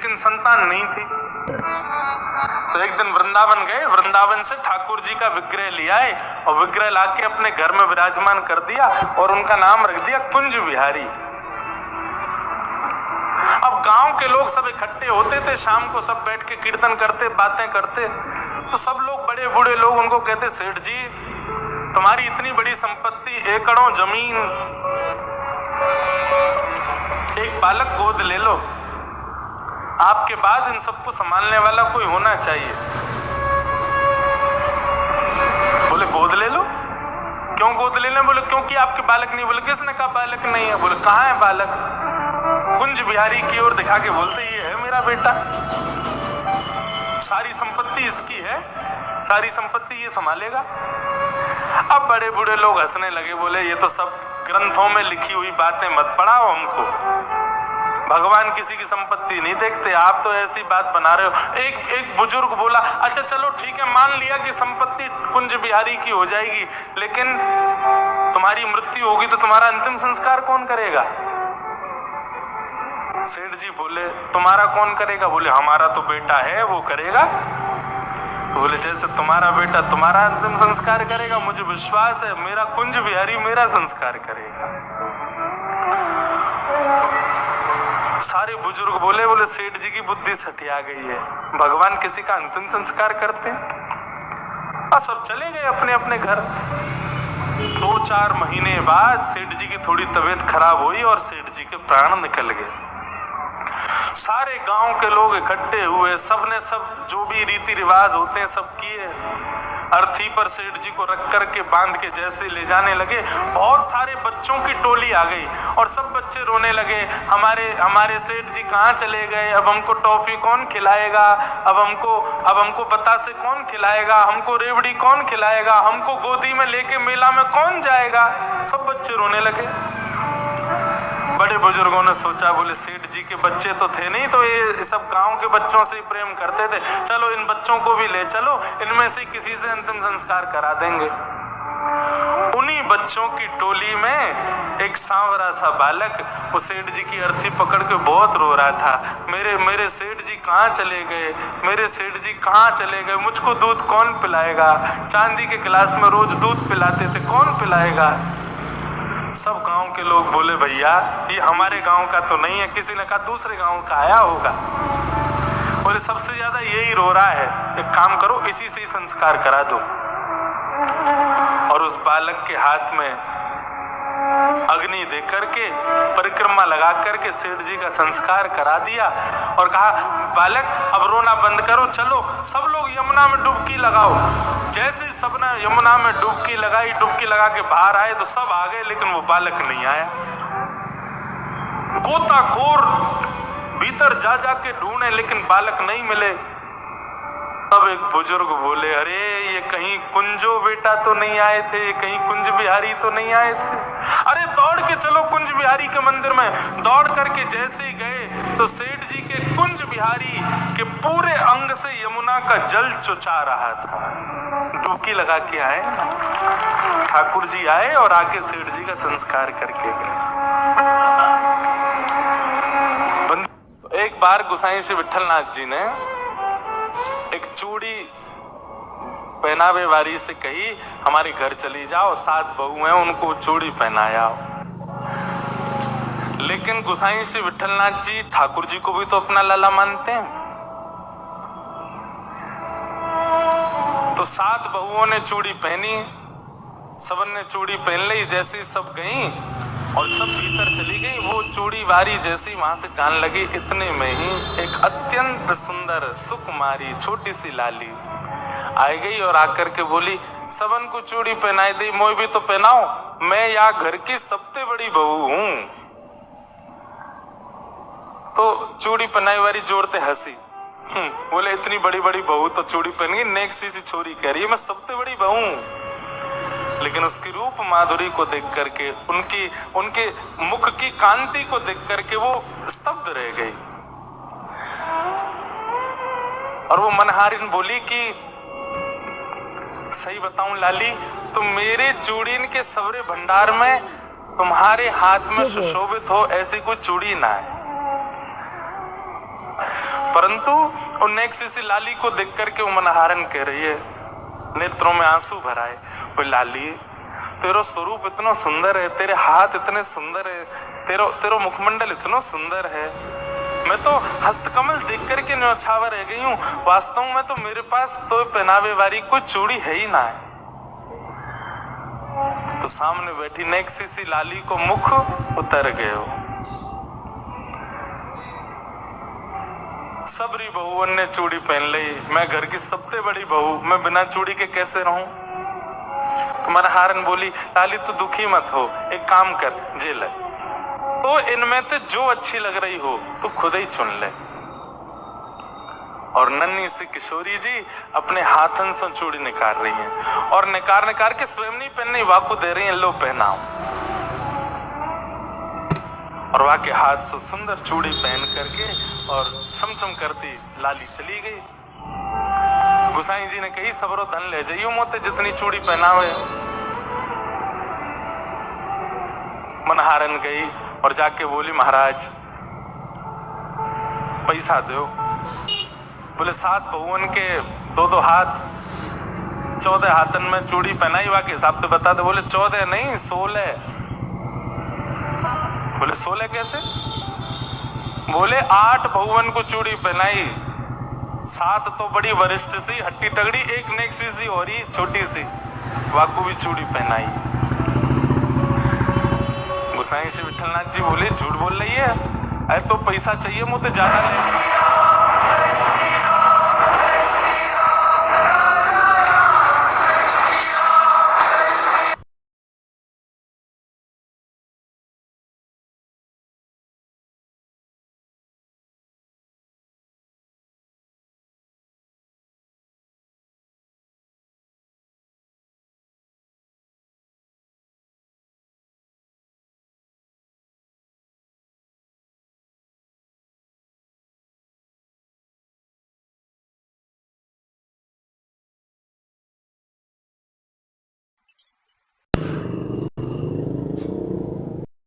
लेकिन संतान नहीं थी। तो एक दिन वृंदावन गए, वृंदावन से ठाकुर जी का विग्रह ले आए और विग्रह लाके अपने घर में विराजमान कर दिया और उनका नाम रख दिया कुंज बिहारी। अब गांव के लोग सब इकट्ठे होते थे, शाम को सब बैठ के कीर्तन करते, बातें करते। तो सब लोग, बड़े बूढ़े लोग उनको कहते, सेठ जी तुम्हारी इतनी बड़ी संपत्ति, एकड़ों जमीन, एक बालक गोद ले लो, आपके बाद इन सबको संभालने वाला कोई होना चाहिए। बोले गोद ले लो। क्यों गोद ले लें? बोले क्योंकि आपके बालक नहीं। बोले किसने कहा बालक नहीं है? बोले कहाँ है बालक? कुंज बिहारी की ओर दिखा के बोलते ये है मेरा बेटा, सारी संपत्ति इसकी है, सारी संपत्ति ये संभालेगा। अब बड़े बूढ़े लोग हंसने लगे, बोले ये तो सब ग्रंथों में लिखी हुई बातें मत पढ़ाओ हमको, भगवान किसी की संपत्ति नहीं देखते, आप तो ऐसी बात बना रहे हो। एक बुजुर्ग बोला, अच्छा चलो ठीक है, मान लिया कि संपत्ति कुंज बिहारी की हो जाएगी, लेकिन तुम्हारी मृत्यु होगी तो तुम्हारा अंतिम संस्कार कौन करेगा? सेठ जी बोले तुम्हारा कौन करेगा? बोले हमारा तो बेटा है, वो करेगा। बोले जैसे तुम्हारा बेटा तुम्हारा अंतिम संस्कार करेगा, मुझे विश्वास है मेरा कुंज बिहारी मेरा संस्कार करेगा। सारे बुजुर्ग बोले सेठ जी की बुद्धि सटिया गई है, भगवान किसी का अंतिम संस्कार करते हैं। और सब चले गए अपने अपने घर। 2-4 महीने बाद सेठ जी की थोड़ी तबीयत खराब हुई और सेठ जी के प्राण निकल गए। सारे गांव के लोग इकट्ठे हुए, सबने सब जो भी रीति रिवाज होते हैं सब किए। अर्थी पर सेठ जी को रख कर के बांध के जैसे ले जाने लगे, बहुत सारे बच्चों की टोली आ गई और सब बच्चे रोने लगे, हमारे सेठ जी कहाँ चले गए, अब हमको टॉफी कौन खिलाएगा, अब हमको बतासे कौन खिलाएगा, हमको रेवड़ी कौन खिलाएगा, हमको गोदी में लेके मेला में कौन जाएगा। सब बच्चे रोने लगे। बड़े बुजुर्गों ने सोचा, बोले सेठ जी के बच्चे तो थे नहीं, तो ये सब गांव के बच्चों से प्रेम करते थे, चलो इन बच्चों को भी ले चलो, इनमें से किसी से अंतिम संस्कार करा देंगे। उन्हीं बच्चों की टोली में एक सांवरा सा बालक वो सेठ जी की अर्थी पकड़ के बहुत रो रहा था, मेरे सेठ जी कहाँ चले गए, मेरे सेठ जी कहाँ चले गए, मुझको दूध कौन पिलाएगा, चांदी के गिलास में रोज दूध पिलाते थे, कौन पिलाएगा। सब गांव के लोग बोले भैया ये हमारे गांव का तो नहीं है, किसी ने कहा दूसरे गांव का आया होगा। बोले सबसे ज्यादा यही रो रहा है, एक काम करो इसी से ही संस्कार करा दो। और उस बालक के हाथ में अग्नि दे करके परिक्रमा लगा करके सेठ जी का संस्कार करा दिया और कहा बालक अब रोना बंद करो, चलो सब लोग यमुना में डुबकी लगाओ। जैसे सबने यमुना में डुबकी लगाई, डुबकी लगा के बाहर आए तो सब आ गए, लेकिन वो बालक नहीं आया। गोताखोर भीतर जा के ढूंढे लेकिन बालक नहीं मिले। तब एक बुजुर्ग बोले, अरे ये कहीं कुंजो बेटा तो नहीं आए थे, कहीं कुंज बिहारी तो नहीं आए थे। अरे दौड़ के चलो कुंज बिहारी के मंदिर में। दौड़ करके जैसे ही गए तो सेठ जी के कुंज बिहारी के पूरे अंग से यमुना का जल चुचा रहा था। डुबकी लगा के आए, ठाकुर जी आए और आके सेठ जी का संस्कार करके गए। एक बार गोसाई श्री विठलनाथ जी ने एक चूड़ी पहनावे वाली से कही हमारे घर चली जाओ, 7 बहू हैं उनको चूड़ी पहनाया। लेकिन गोसाई श्री विठलनाथ जी ठाकुर जी को भी तो अपना लाला मानते हैं। तो 7 बहुओं ने चूड़ी पहनी, सबन ने चूड़ी पहन ली। जैसे सब गई और सब भीतर चली गई, वो चूड़ी वारी जैसी वहां से जान लगी, इतने में ही एक अत्यंत सुंदर सुकुमारी छोटी सी लाली आ गई और आकर के बोली सबन को चूड़ी पहनाई दी, मोई भी तो पहनाओ, मैं यहाँ घर की सबसे बड़ी बहू हूं। तो चूड़ी पहनाई वाली जोरते हंसी, बोले इतनी बड़ी बड़ी बहू तो चूड़ी पहन गई, नेक्स्ट सी छोरी कह रही है मैं सबसे बड़ी बहू हूं। लेकिन उसकी रूप माधुरी को देख करके, उनके मुख की कांति को देख करके वो स्तब्ध रह गई। और वो मनहारिन बोली कि सही बताऊं लाली, तो मेरे चूड़ीन के सवरे भंडार में तुम्हारे हाथ में सुशोभित हो ऐसी कोई चूड़ी ना है। परंतु उन नेक्सी सी लाली को देख करके वो मनहारन कह रही है, नेत्रों में आंसू भर आए, वो लाली तेरा स्वरूप इतना सुंदर है, तेरे हाथ इतने सुंदर है, तेरा मुखमंडल इतना सुंदर है, मैं तो हस्तकमल देख करके न्यौछावर रह गई हूँ। वास्तव में तो मेरे पास तो पहनावे वाली कोई चूड़ी है ही ना है। तो सामने बैठी नेक्सी सी लाली को मुख उतर गयो। सबरी बहुवन ने चूड़ी पहन ली, मैं घर की सबसे बड़ी बहू, मैं बिना चूड़ी के कैसे रहूं? तो मनहारन बोली, लाली तू दुखी मत हो, एक काम कर, जे ले तो इनमें से जो अच्छी लग रही हो तो खुद ही चुन ले। और नन्ही सी किशोरी जी अपने हाथन से चूड़ी निकाल रही हैं और निकाल के स्वयं नहीं पहननी, वाकू दे रही हैं, लो पहनाओ। और वाके हाथ से सुंदर चूड़ी पहन करके और छमछम करती लाली चली गई। गुसाई जी ने कही, सबरो धन ले जाइयो मोते, जितनी चूड़ी पहनावे। मनहारन गई और जाके बोली, महाराज पैसा दो। बोले 7 बहुवन के 2-2 हाथ, 14 हाथन में चूड़ी पहनाई, वाके हिसाब से बता दो। बोले 14 नहीं 16। बोले 16 कैसे? बोले 8 बहुवन को चूड़ी पहनाई, 7 तो बड़ी वरिष्ठ सी हट्टी तगड़ी, एक नेक्सी सी और ही छोटी सी, वाकू भी चूड़ी पहनाई। गोसाई श्री विठलनाथ जी बोले, झूठ बोल रही है, अरे तो पैसा चाहिए मुझे ज्यादा ले।